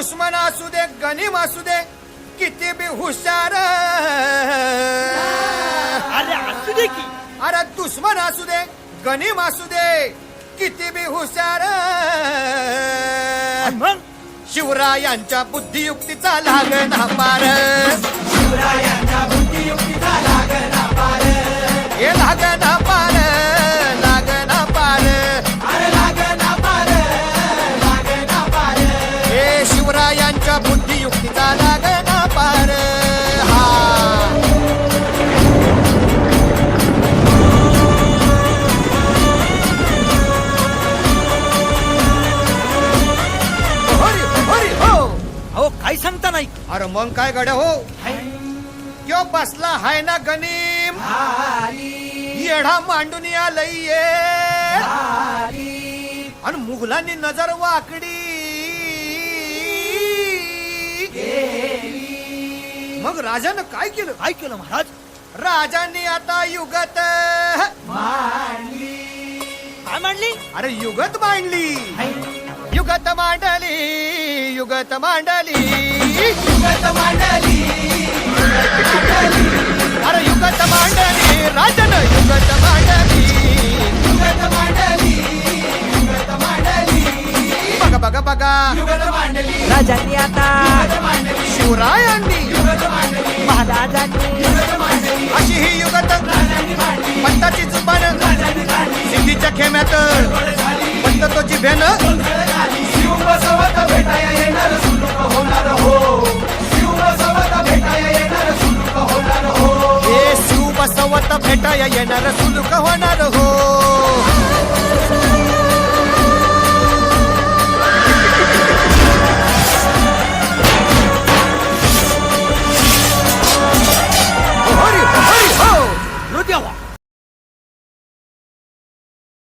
दुश्मन असू दे गनिम असू दे किती बी हुशार अरे असू दे की अरे दुश्मन असू दे गनिम असू दे किती बी हुशार आणि मग शिवरायांच्या बुद्धियुक्तीचा लागना पार शिवरायांच्या बुद्धियुक्तीचा लागना पार हे लागना पार लागना पार अरे लागना पार लागना पार हे शिवरायांच्या बुद्धियुक्तीचा लागना पार हा हरी हरी हो अहो काय सांगता नाही अरे मग काय गड्या हो क्यों बसला हाय ना गनीम येढा मांडून आलंय ये आणि मुघलांनी नजर वाकडी मग राजानं काय केलं काय केलं महाराज राजांनी आता युगत काय मांडली अरे युगत मांडली युगत मांडली युगत मांडली युगत मांडली अरे युगत मांडली राजन युगत मांडली युगत मांडली युगत मांडली बघा बघा बघा युगत मांडली राजांनी आता युगत मांडली शिवरायांनी युगत मांडली महाराजांनी युगत मांडली अशी ही युगत राजांनी मांडली पंताची जुबान राजांनी काढली सिद्धीच्या खेम्यात पंत तो जिभेन शिव बसवत भेटाया येणार सुलूक होणार हो शिव बसवत भेटाया येणार सुलूक होणार हो हे शिव बसवत भेटाया येणार सुलूक होणार हो